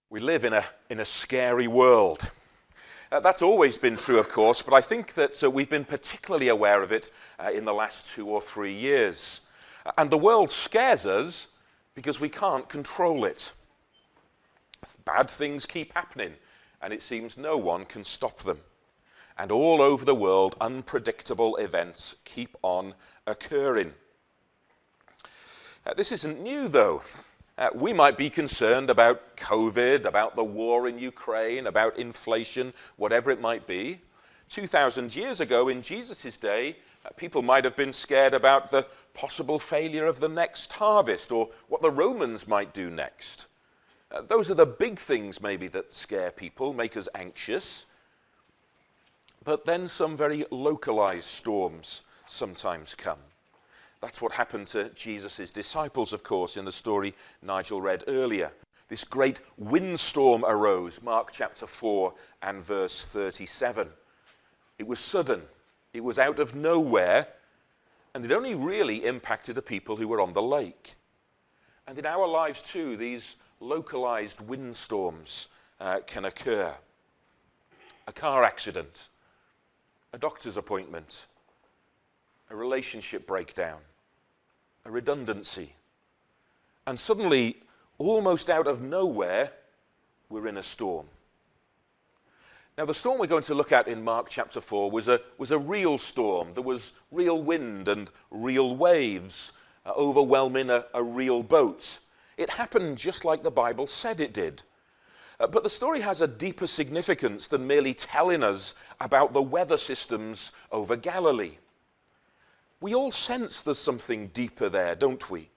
We live in a scary world. That's always been true, of course, but I think that we've been particularly aware of it in the last 2 or 3 years. And the world scares us because we can't control it. Bad things keep happening, and it seems no one can stop them. And all over the world, unpredictable events keep on occurring. This isn't new, though. We might be concerned about COVID, about the war in Ukraine, about inflation, whatever it might be. 2,000 years ago, in Jesus' day, people might have been scared about the possible failure of the next harvest or what the Romans might do next. Those are the big things maybe that scare people, make us anxious. But then some very localized storms sometimes come. That's what happened to Jesus' disciples, of course, in the story Nigel read earlier. This great windstorm arose, Mark chapter 4 and verse 37. It was sudden, it was out of nowhere, and it only really impacted the people who were on the lake. And in our lives too, these localized windstorms can occur. A car accident, a doctor's appointment, a relationship breakdown, a redundancy. And suddenly, almost out of nowhere, we're in a storm. Now, the storm we're going to look at in Mark chapter 4 was a real storm. There was real wind and real waves overwhelming a real boat. It happened just like the Bible said it did. But the story has a deeper significance than merely telling us about the weather systems over Galilee. We all sense there's something deeper there, don't we?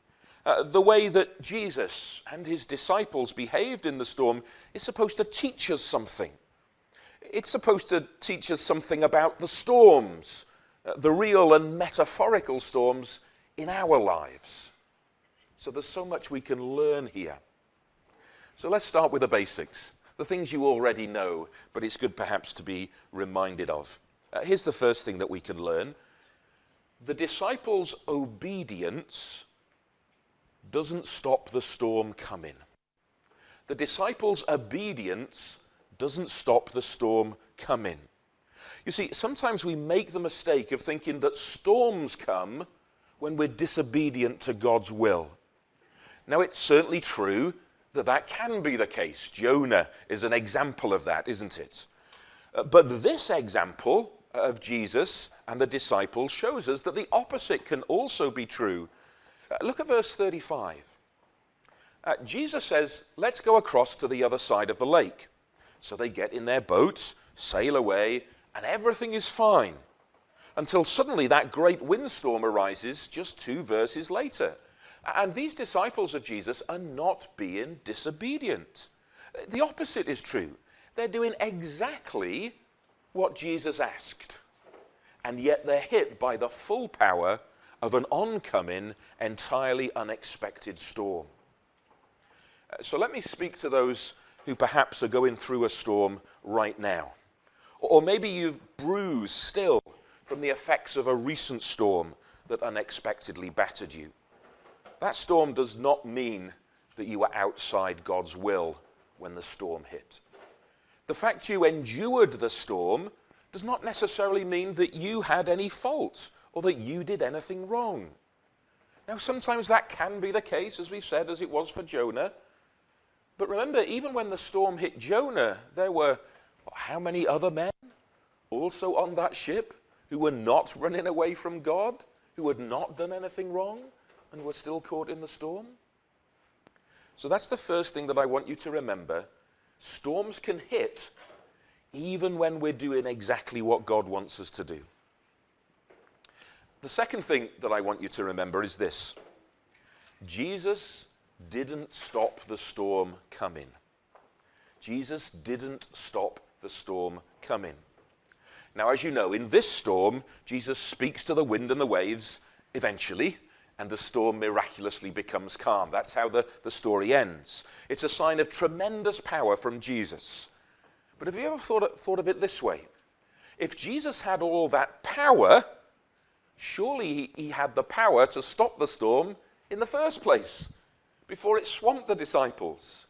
The way that Jesus and his disciples behaved in the storm is supposed to teach us something. It's supposed to teach us something about the storms, the real and metaphorical storms in our lives. So there's so much we can learn here. So let's start with the basics, the things you already know, but it's good perhaps to be reminded of. Here's the first thing that we can learn. The disciples' obedience doesn't stop the storm coming. The disciples' obedience doesn't stop the storm coming. You see, sometimes we make the mistake of thinking that storms come when we're disobedient to God's will. Now, it's certainly true that can be the case. Jonah is an example of that, isn't it? But this example of Jesus and the disciples shows us that the opposite can also be true. Look at verse 35. Jesus says, let's go across to the other side of the lake. So they get in their boat, sail away, and everything is fine. Until suddenly that great windstorm arises just 2 verses later. And these disciples of Jesus are not being disobedient. The opposite is true. They're doing exactly what Jesus asked. And yet they're hit by the full power of an oncoming, entirely unexpected storm. So let me speak to those who perhaps are going through a storm right now. Or maybe you've bruised still from the effects of a recent storm that unexpectedly battered you. That storm does not mean that you were outside God's will when the storm hit. The fact you endured the storm does not necessarily mean that you had any fault or that you did anything wrong. Now, sometimes that can be the case, as we've said, as it was for Jonah. But remember, even when the storm hit Jonah, there were how many other men also on that ship who were not running away from God, who had not done anything wrong, and were still caught in the storm? So that's the first thing that I want you to remember. Storms can hit even when we're doing exactly what God wants us to do. The second thing that I want you to remember is this. Jesus didn't stop the storm coming. Jesus didn't stop the storm coming. Now, as you know, in this storm, Jesus speaks to the wind and the waves eventually, and the storm miraculously becomes calm. That's how the story ends. It's a sign of tremendous power from Jesus. But have you ever thought of it this way? If Jesus had all that power, Surely he had the power to stop the storm in the first place, before it swamped the disciples.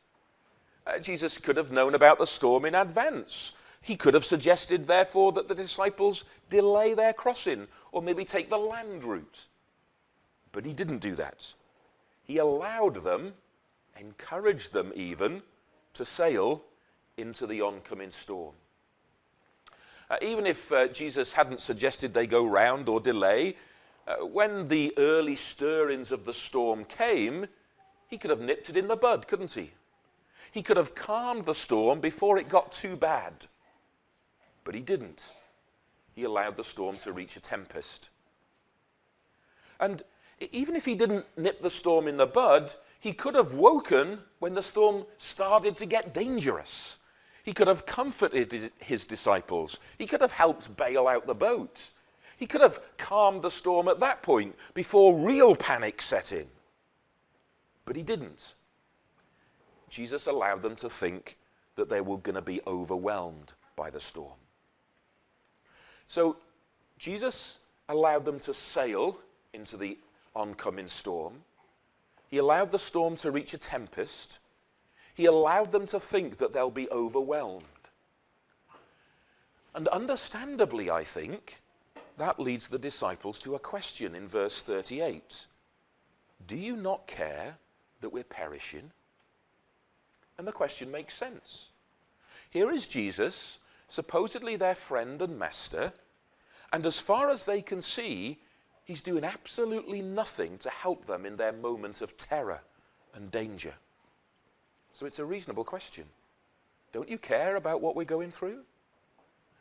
Jesus could have known about the storm in advance. He could have suggested, therefore, that the disciples delay their crossing or maybe take the land route. But he didn't do that. He allowed them, encouraged them even, to sail into the oncoming storm. Even if Jesus hadn't suggested they go round or delay, when the early stirrings of the storm came, he could have nipped it in the bud, couldn't he? He could have calmed the storm before it got too bad. But he didn't. He allowed the storm to reach a tempest. And even if he didn't nip the storm in the bud, he could have woken when the storm started to get dangerous. He could have comforted his disciples. He could have helped bail out the boat. He could have calmed the storm at that point before real panic set in. But he didn't. Jesus allowed them to think that they were going to be overwhelmed by the storm. So Jesus allowed them to sail into the oncoming storm. He allowed the storm to reach a tempest. He allowed them to think that they'll be overwhelmed. And understandably, I think, that leads the disciples to a question in verse 38. Do you not care that we're perishing? And the question makes sense. Here is Jesus, supposedly their friend and master, and as far as they can see, he's doing absolutely nothing to help them in their moment of terror and danger. So it's a reasonable question. Don't you care about what we're going through?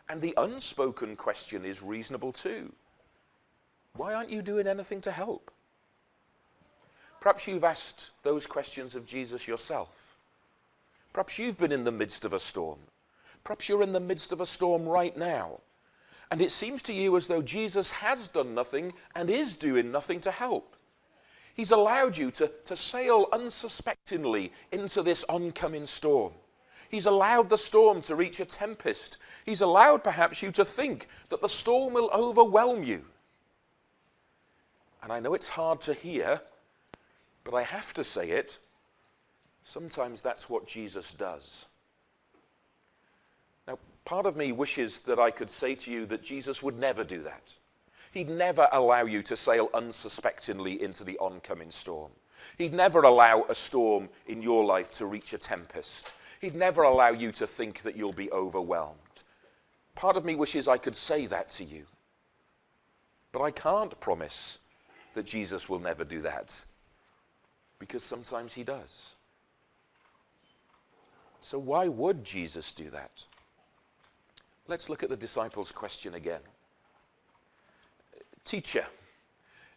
And the unspoken question is reasonable too. Why aren't you doing anything to help? Perhaps you've asked those questions of Jesus yourself. Perhaps you've been in the midst of a storm. Perhaps you're in the midst of a storm right now. And it seems to you as though Jesus has done nothing and is doing nothing to help. He's allowed you to sail unsuspectingly into this oncoming storm. He's allowed the storm to reach a tempest. He's allowed perhaps you to think that the storm will overwhelm you. And I know it's hard to hear, but I have to say it. Sometimes that's what Jesus does. Now, part of me wishes that I could say to you that Jesus would never do that. He'd never allow you to sail unsuspectingly into the oncoming storm. He'd never allow a storm in your life to reach a tempest. He'd never allow you to think that you'll be overwhelmed. Part of me wishes I could say that to you. But I can't promise that Jesus will never do that, because sometimes he does. So why would Jesus do that? Let's look at the disciples' question again. Teacher,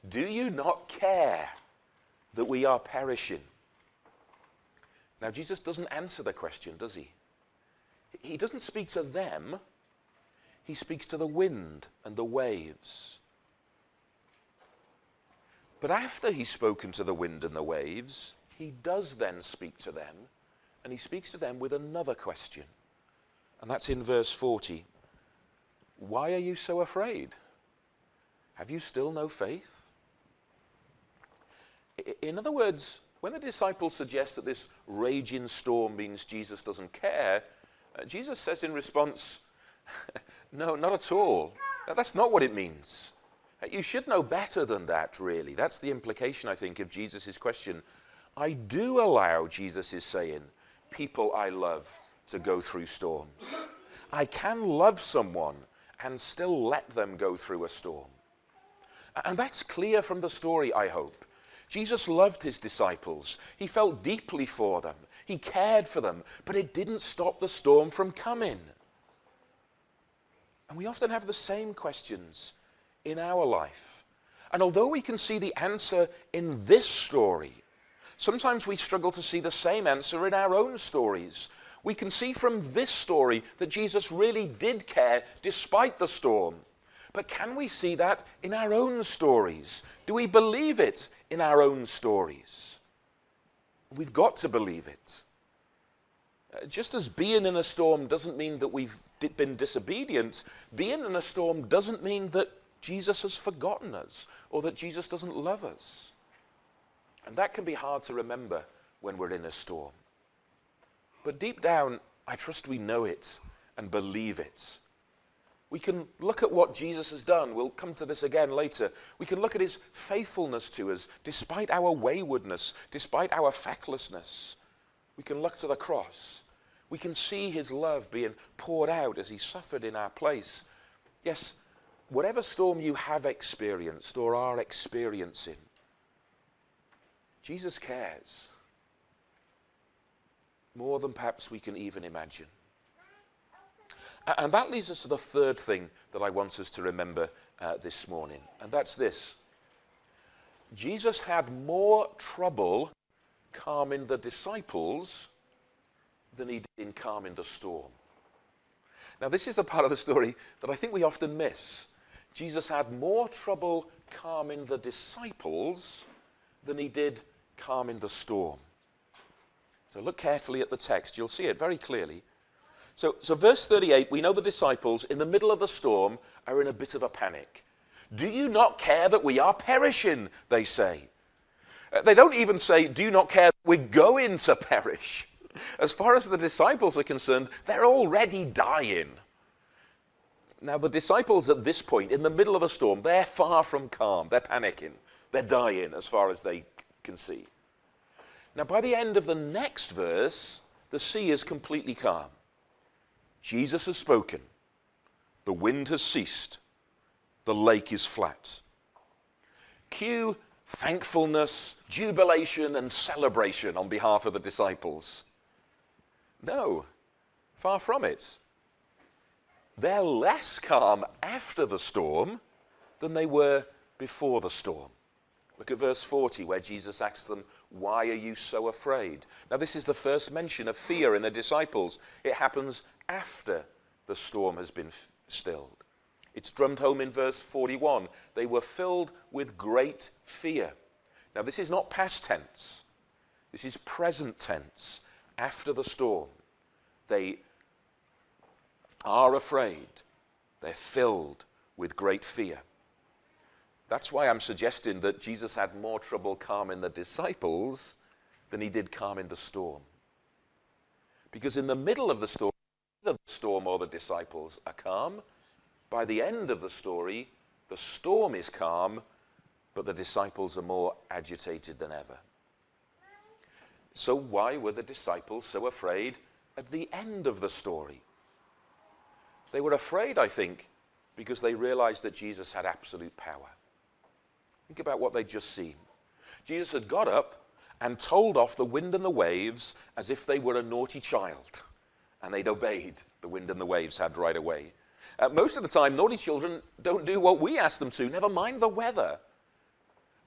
do you not care that we are perishing? Now, Jesus doesn't answer the question, does he? He doesn't speak to them. He speaks to the wind and the waves. But after he's spoken to the wind and the waves, he does then speak to them, and he speaks to them with another question. And that's in verse 40. Why are you so afraid? Have you still no faith? In other words, when the disciples suggest that this raging storm means Jesus doesn't care, Jesus says in response, no, not at all. That's not what it means. You should know better than that, really. That's the implication, I think, of Jesus' question. I do allow, Jesus is saying, people I love to go through storms. I can love someone and still let them go through a storm. And that's clear from the story, I hope. Jesus loved his disciples. He felt deeply for them. He cared for them, but it didn't stop the storm from coming. And we often have the same questions in our life. And although we can see the answer in this story, sometimes we struggle to see the same answer in our own stories. We can see from this story that Jesus really did care despite the storm. But can we see that in our own stories? Do we believe it in our own stories? We've got to believe it. Just as being in a storm doesn't mean that we've been disobedient, being in a storm doesn't mean that Jesus has forgotten us or that Jesus doesn't love us. And that can be hard to remember when we're in a storm. But deep down, I trust we know it and believe it. We can look at what Jesus has done. We'll come to this again later. We can look at his faithfulness to us despite our waywardness, despite our fecklessness. We can look to the cross. We can see his love being poured out as he suffered in our place. Yes, whatever storm you have experienced or are experiencing, Jesus cares more than perhaps we can even imagine. And that leads us to the third thing that I want us to remember this morning, and that's this. Jesus had more trouble calming the disciples than he did in calming the storm. Now, this is the part of the story that I think we often miss. Jesus had more trouble calming the disciples than he did calming the storm. So look carefully at the text. You'll see it very clearly. So verse 38, we know the disciples in the middle of the storm are in a bit of a panic. Do you not care that we are perishing, they say. They don't even say, do you not care that we're going to perish? As far as the disciples are concerned, they're already dying. Now, the disciples at this point, in the middle of a storm, they're far from calm. They're panicking. They're dying as far as they can see. Now, by the end of the next verse, the sea is completely calm. Jesus has spoken. The wind has ceased. The lake is flat. Cue thankfulness, jubilation, and celebration on behalf of the disciples. No, far from it. They're less calm after the storm than they were before the storm. Look at verse 40 where Jesus asks them, why are you so afraid? Now this is the first mention of fear in the disciples. It happens after the storm has been stilled. It's drummed home in verse 41. They were filled with great fear. Now this is not past tense. This is present tense. After the storm, they are afraid. They're filled with great fear. That's why I'm suggesting that Jesus had more trouble calming the disciples than he did calming the storm. Because in the middle of the story, either the storm or the disciples are calm. By the end of the story, the storm is calm, but the disciples are more agitated than ever. So why were the disciples so afraid at the end of the story? They were afraid, I think, because they realized that Jesus had absolute power. Think about what they'd just seen. Jesus had got up and told off the wind and the waves as if they were a naughty child, and they'd obeyed. The wind and the waves had right away. Most of the time, naughty children don't do what we ask them to, never mind the weather.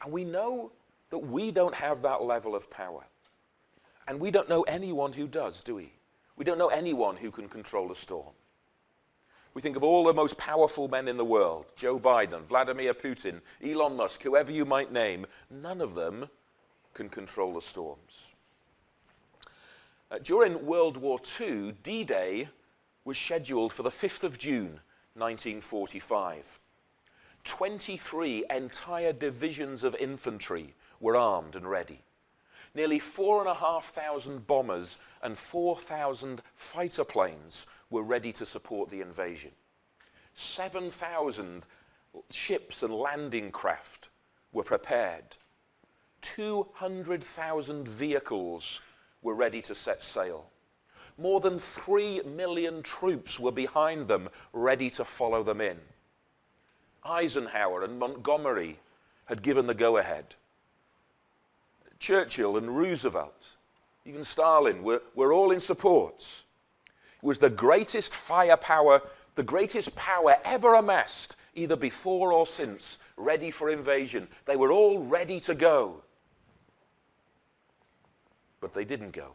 And we know that we don't have that level of power. And we don't know anyone who does, do we? We don't know anyone who can control a storm. We think of all the most powerful men in the world, Joe Biden, Vladimir Putin, Elon Musk, whoever you might name, none of them can control the storms. During World War II, D-Day was scheduled for the 5th of June, 1945. 23 entire divisions of infantry were armed and ready. Nearly 4,500 bombers and 4,000 fighter planes were ready to support the invasion. 7,000 ships and landing craft were prepared. 200,000 vehicles were ready to set sail. More than 3 million troops were behind them, ready to follow them in. Eisenhower and Montgomery had given the go-ahead. Churchill and Roosevelt, even Stalin, were all in support. It was the greatest firepower, the greatest power ever amassed, either before or since, ready for invasion. They were all ready to go. But they didn't go.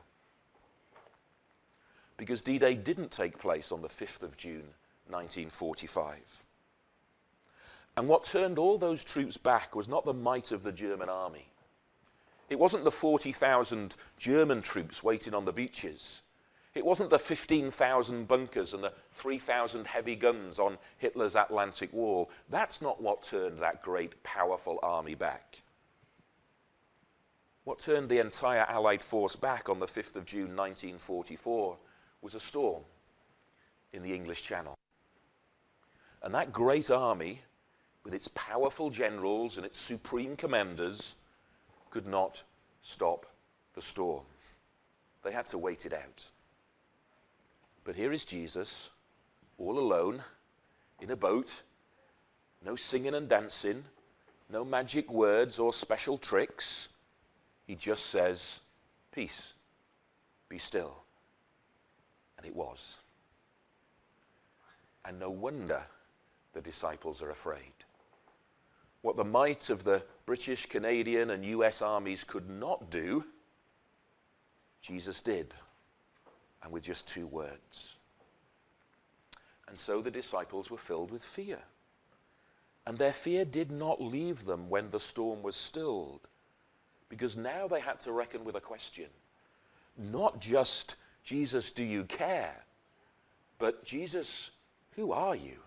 Because D-Day didn't take place on the 5th of June, 1945. And what turned all those troops back was not the might of the German army. It wasn't the 40,000 German troops waiting on the beaches. It wasn't the 15,000 bunkers and the 3,000 heavy guns on Hitler's Atlantic Wall. That's not what turned that great, powerful army back. What turned the entire Allied force back on the 5th of June 1944 was a storm in the English Channel. And that great army, with its powerful generals and its supreme commanders, could not stop the storm. They had to wait it out. But here is Jesus, all alone, in a boat, no singing and dancing, no magic words or special tricks. He just says, "Peace, be still." And it was. And no wonder the disciples are afraid. What the might of the British, Canadian, and US armies could not do, Jesus did, and with just 2 words. And so the disciples were filled with fear. And their fear did not leave them when the storm was stilled, because now they had to reckon with a question. Not just, Jesus, do you care? But Jesus, who are you?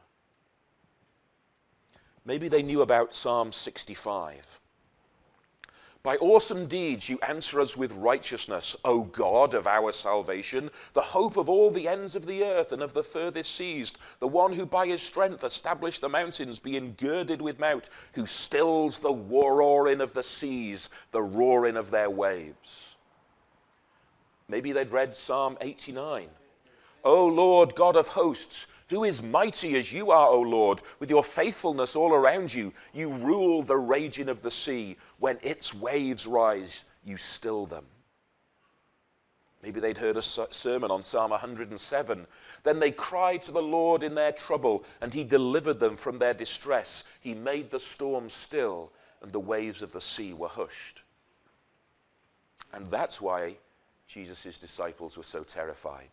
Maybe they knew about Psalm 65. By awesome deeds you answer us with righteousness, O God of our salvation, the hope of all the ends of the earth and of the furthest seas, the one who by his strength established the mountains, being girded with might, who stills the roaring of the seas, the roaring of their waves. Maybe they'd read Psalm 89. O Lord God of hosts, who is mighty as you are, O Lord, with your faithfulness all around you. You rule the raging of the sea. When its waves rise, you still them. Maybe they'd heard a sermon on Psalm 107. Then they cried to the Lord in their trouble, and he delivered them from their distress. He made the storm still, and the waves of the sea were hushed. And that's why Jesus' disciples were so terrified.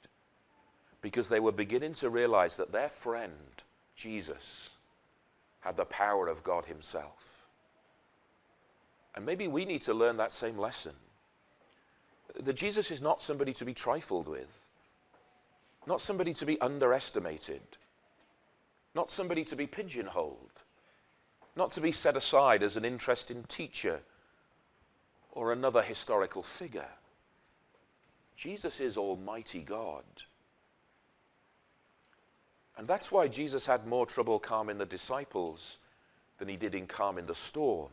Because they were beginning to realize that their friend, Jesus, had the power of God himself. And maybe we need to learn that same lesson. That Jesus is not somebody to be trifled with, not somebody to be underestimated, not somebody to be pigeonholed, not to be set aside as an interesting teacher or another historical figure. Jesus is Almighty God. And that's why Jesus had more trouble calming the disciples than he did in calming the storm.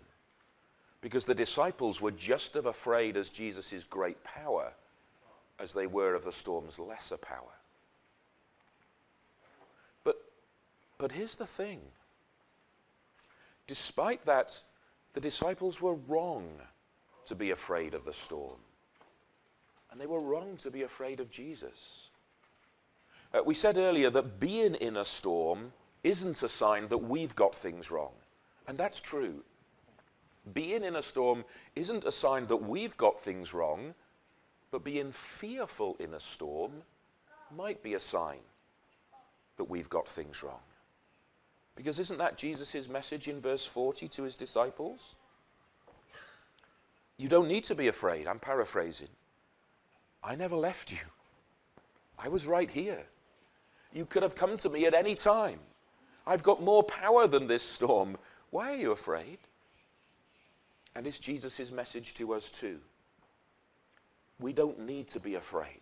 Because the disciples were just as afraid as Jesus' great power as they were of the storm's lesser power. But here's the thing. Despite that, the disciples were wrong to be afraid of the storm. And they were wrong to be afraid of Jesus. We said earlier that being in a storm isn't a sign that we've got things wrong. And that's true. Being in a storm isn't a sign that we've got things wrong, but being fearful in a storm might be a sign that we've got things wrong. Because isn't that Jesus' message in verse 40 to his disciples? You don't need to be afraid. I'm paraphrasing. I never left you. I was right here. You could have come to me at any time. I've got more power than this storm. Why are you afraid? And it's Jesus' message to us too. We don't need to be afraid.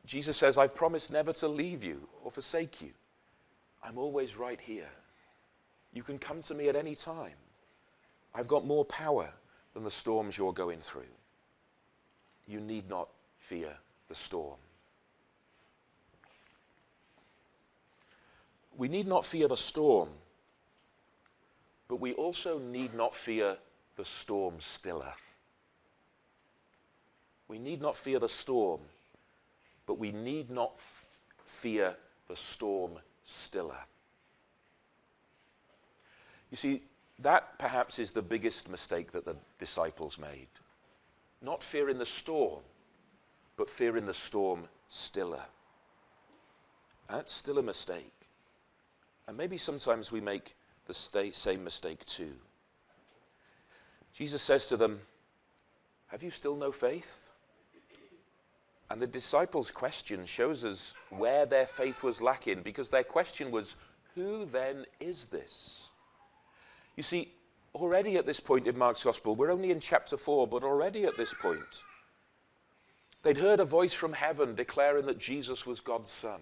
Jesus says, I've promised never to leave you or forsake you. I'm always right here. You can come to me at any time. I've got more power than the storms you're going through. You need not fear the storm. We need not fear the storm, but we also need not fear the storm stiller. We need not fear the storm, but we need not fear the storm stiller. You see, that perhaps is the biggest mistake that the disciples made. Not fearing the storm, but fearing the storm stiller. That's still a mistake. And maybe sometimes we make the same mistake too. Jesus says to them, have you still no faith? And the disciples' question shows us where their faith was lacking, because their question was, who then is this? You see, already at this point in Mark's Gospel, we're only in chapter 4, but already at this point, they'd heard a voice from heaven declaring that Jesus was God's Son.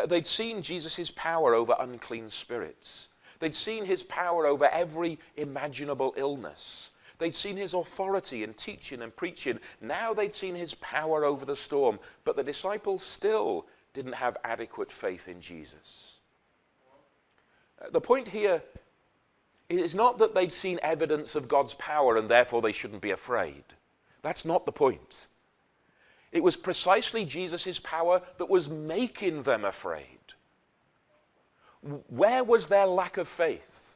They'd seen Jesus' power over unclean spirits. They'd seen his power over every imaginable illness. They'd seen his authority in teaching and preaching. Now they'd seen his power over the storm. But the disciples still didn't have adequate faith in Jesus. The point here is not that they'd seen evidence of God's power and therefore they shouldn't be afraid. That's not the point. It was precisely Jesus' power that was making them afraid. Where was their lack of faith?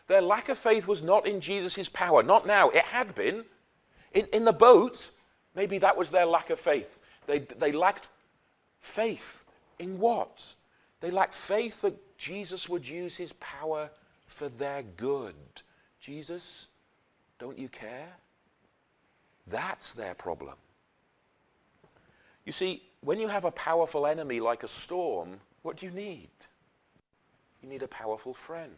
Their lack of faith was not in Jesus' power. Not now. It had been. In the boat, maybe that was their lack of faith. They lacked faith in what? They lacked faith that Jesus would use his power for their good. Jesus, don't you care? That's their problem. You see, when you have a powerful enemy like a storm, what do you need? You need a powerful friend.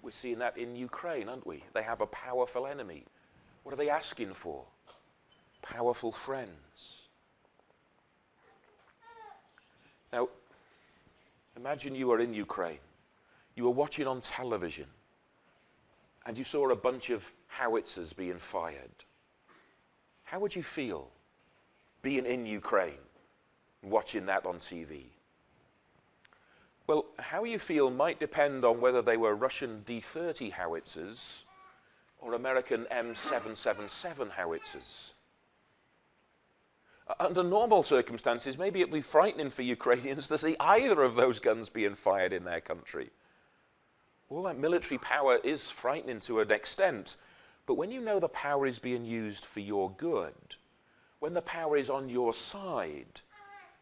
We're seeing that in Ukraine, aren't we? They have a powerful enemy. What are they asking for? Powerful friends. Now, imagine you were in Ukraine. You were watching on television, and you saw a bunch of howitzers being fired. How would you feel being in Ukraine, watching that on TV? Well, how you feel might depend on whether they were Russian D-30 howitzers or American M777 howitzers. Under normal circumstances, maybe it'd be frightening for Ukrainians to see either of those guns being fired in their country. All that military power is frightening to an extent, but when you know the power is being used for your good, when the power is on your side,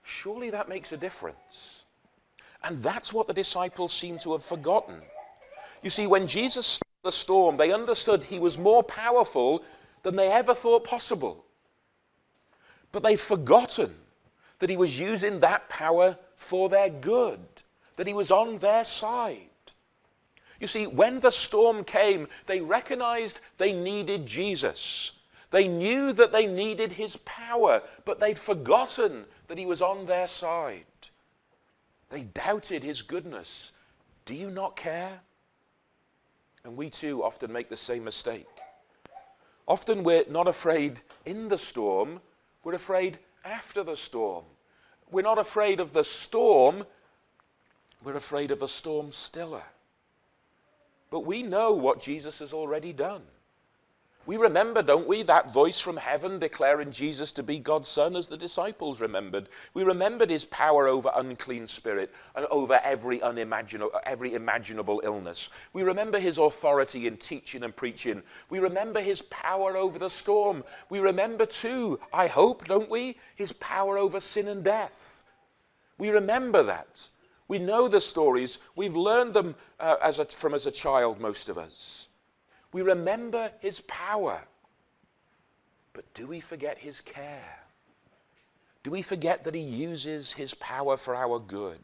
surely that makes a difference. And that's what the disciples seem to have forgotten. You see, when Jesus stilled the storm, they understood he was more powerful than they ever thought possible. But they've forgotten that he was using that power for their good, that he was on their side. You see, when the storm came, they recognized they needed Jesus. They knew that they needed his power, but they'd forgotten that he was on their side. They doubted his goodness. Do you not care? And we too often make the same mistake. Often we're not afraid in the storm, we're afraid after the storm. We're not afraid of the storm, we're afraid of the storm stiller. But we know what Jesus has already done. We remember, don't we, that voice from heaven declaring Jesus to be God's Son, as the disciples remembered. We remembered his power over unclean spirit and over every imaginable illness. We remember his authority in teaching and preaching. We remember his power over the storm. We remember too, I hope, don't we, his power over sin and death. We remember that. We know the stories. We've learned them as a child, most of us. We remember his power, but do we forget his care? Do we forget that he uses his power for our good?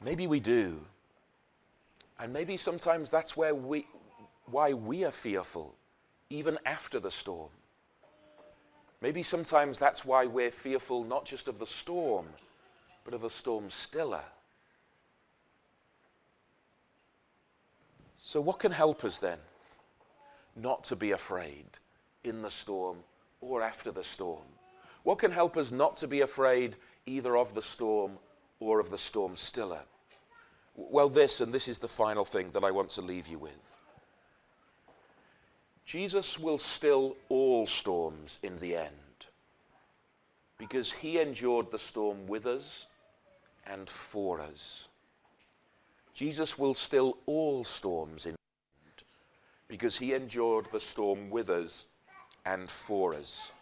Maybe we do. And maybe sometimes that's why we are fearful, even after the storm. Maybe sometimes that's why we're fearful not just of the storm, but of the storm stiller. So what can help us then not to be afraid in the storm or after the storm? What can help us not to be afraid either of the storm or of the storm stiller? Well, this is the final thing that I want to leave you with. Jesus will still all storms in the end, because he endured the storm with us and for us. Jesus will still all storms in the end, because he endured the storm with us and for us.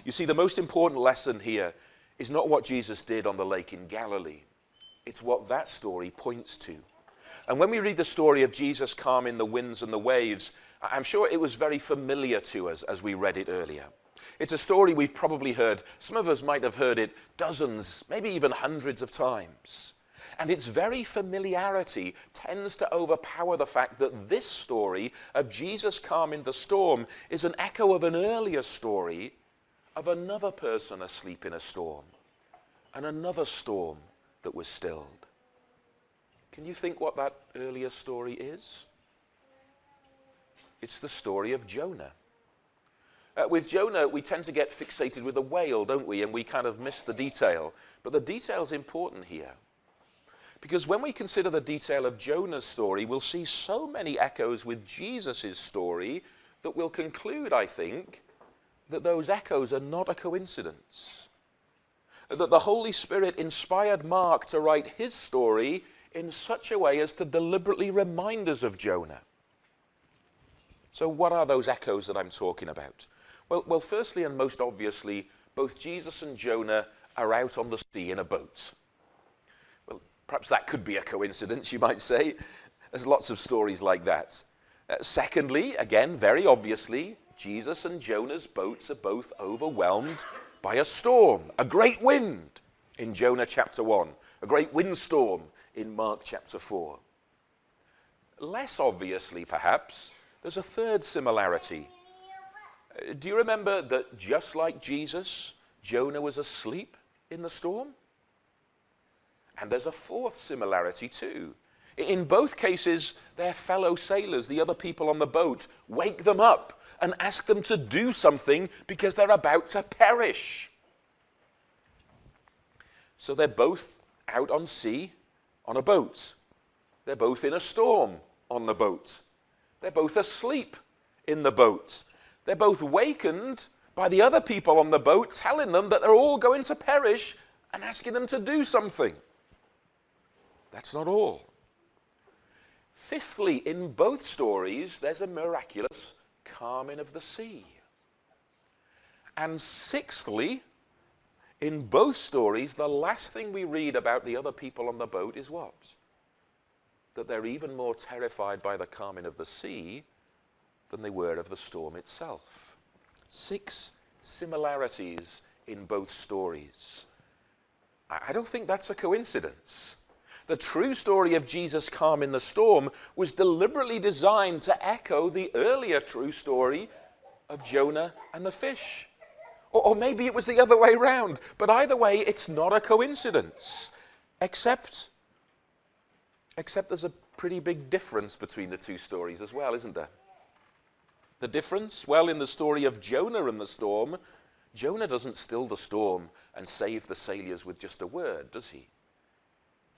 You see, the most important lesson here is not what Jesus did on the lake in Galilee. It's what that story points to. And when we read the story of Jesus calming the winds and the waves, I'm sure it was very familiar to us as we read it earlier. It's a story we've probably heard. Some of us might have heard it dozens, maybe even hundreds of times. And its very familiarity tends to overpower the fact that this story of Jesus calming the storm is an echo of an earlier story of another person asleep in a storm and another storm that was stilled. Can you think what that earlier story is? It's the story of Jonah. With Jonah, we tend to get fixated with a whale, don't we? And we kind of miss the detail. But the detail's important here. Because when we consider the detail of Jonah's story, we'll see so many echoes with Jesus' story that we'll conclude, I think, that those echoes are not a coincidence. That the Holy Spirit inspired Mark to write his story in such a way as to deliberately remind us of Jonah. So what are those echoes that I'm talking about? Well, firstly and most obviously, both Jesus and Jonah are out on the sea in a boat. Well, perhaps that could be a coincidence, you might say. There's lots of stories like that. Secondly, again, very obviously, Jesus and Jonah's boats are both overwhelmed by a storm, a great wind in Jonah chapter 1, a great windstorm in Mark chapter 4. Less obviously, perhaps, there's a third similarity. Do you remember that just like Jesus, Jonah was asleep in the storm? And there's a fourth similarity too. In both cases, their fellow sailors, the other people on the boat, wake them up and ask them to do something because they're about to perish. So they're both out on sea on a boat. They're both in a storm on the boat. They're both asleep in the boat. They're both wakened by the other people on the boat telling them that they're all going to perish and asking them to do something. That's not all. Fifthly, in both stories, there's a miraculous calming of the sea. And sixthly, in both stories, the last thing we read about the other people on the boat is what? That they're even more terrified by the calming of the sea than they were of the storm itself. 6 similarities in both stories. I don't think that's a coincidence. The true story of Jesus calming the storm was deliberately designed to echo the earlier true story of Jonah and the fish. Or maybe it was the other way around. But either way, it's not a coincidence. Except there's a pretty big difference between the two stories as well, isn't there? The difference? Well, in the story of Jonah and the storm, Jonah doesn't still the storm and save the sailors with just a word, does he?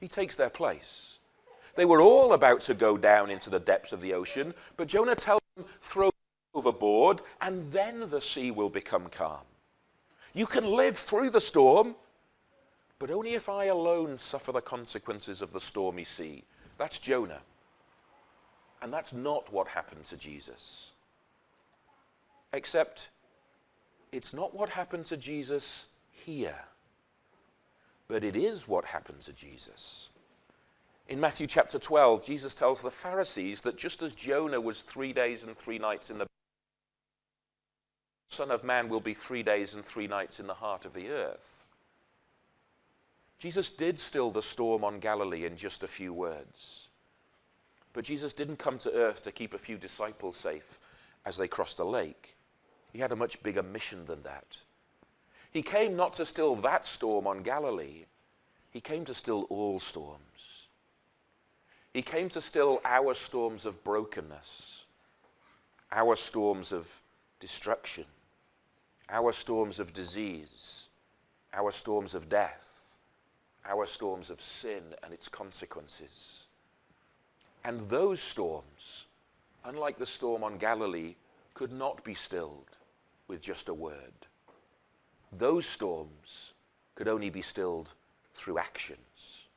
He takes their place. They were all about to go down into the depths of the ocean, but Jonah tells them, throw overboard, and then the sea will become calm. You can live through the storm, but only if I alone suffer the consequences of the stormy sea. That's Jonah. And that's not what happened to Jesus. Except, it's not what happened to Jesus here, but it is what happened to Jesus. In Matthew chapter 12, Jesus tells the Pharisees that just as Jonah was 3 days and 3 nights in the Son of Man will be 3 days and 3 nights in the heart of the earth. Jesus did still the storm on Galilee in just a few words. But Jesus didn't come to earth to keep a few disciples safe as they crossed a lake. He had a much bigger mission than that. He came not to still that storm on Galilee. He came to still all storms. He came to still our storms of brokenness, our storms of destruction, our storms of disease, our storms of death, our storms of sin and its consequences. And those storms, unlike the storm on Galilee, could not be stilled with just a word. Those storms could only be stilled through actions.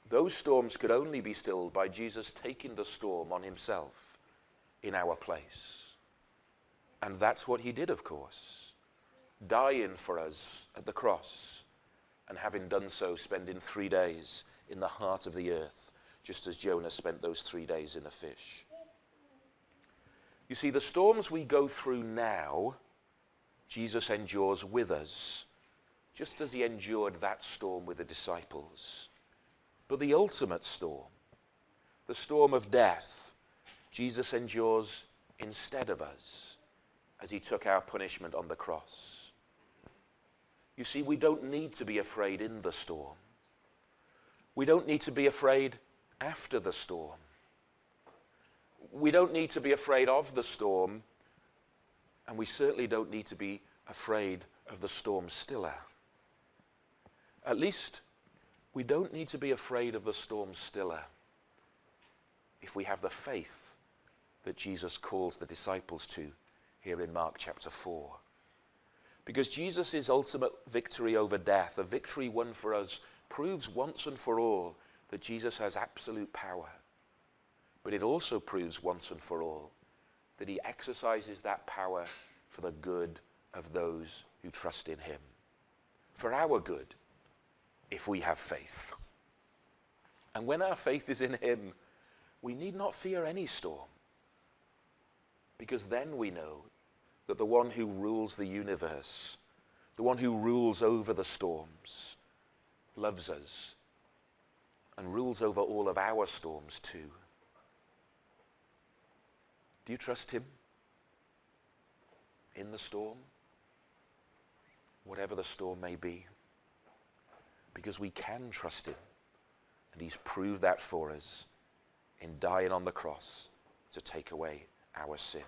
Those storms could only be stilled by Jesus taking the storm on himself in our place. And that's what he did, of course, dying for us at the cross, and having done so, spending 3 days in the heart of the earth, just as Jonah spent those 3 days in a fish. You see, the storms we go through now, Jesus endures with us, just as he endured that storm with the disciples. But the ultimate storm, the storm of death, Jesus endures instead of us as he took our punishment on the cross. You see, we don't need to be afraid in the storm. We don't need to be afraid after the storm. We don't need to be afraid of the storm, and we certainly don't need to be afraid of the storm stiller. At least, we don't need to be afraid of the storm stiller if we have the faith that Jesus calls the disciples to here in Mark chapter 4. Because Jesus' ultimate victory over death, a victory won for us, proves once and for all that Jesus has absolute power. But it also proves once and for all that he exercises that power for the good of those who trust in him. For our good, if we have faith. And when our faith is in him, we need not fear any storm. Because then we know that the one who rules the universe, the one who rules over the storms, loves us and rules over all of our storms too. Do you trust him in the storm? Whatever the storm may be. Because we can trust him, and he's proved that for us in dying on the cross to take away our sin.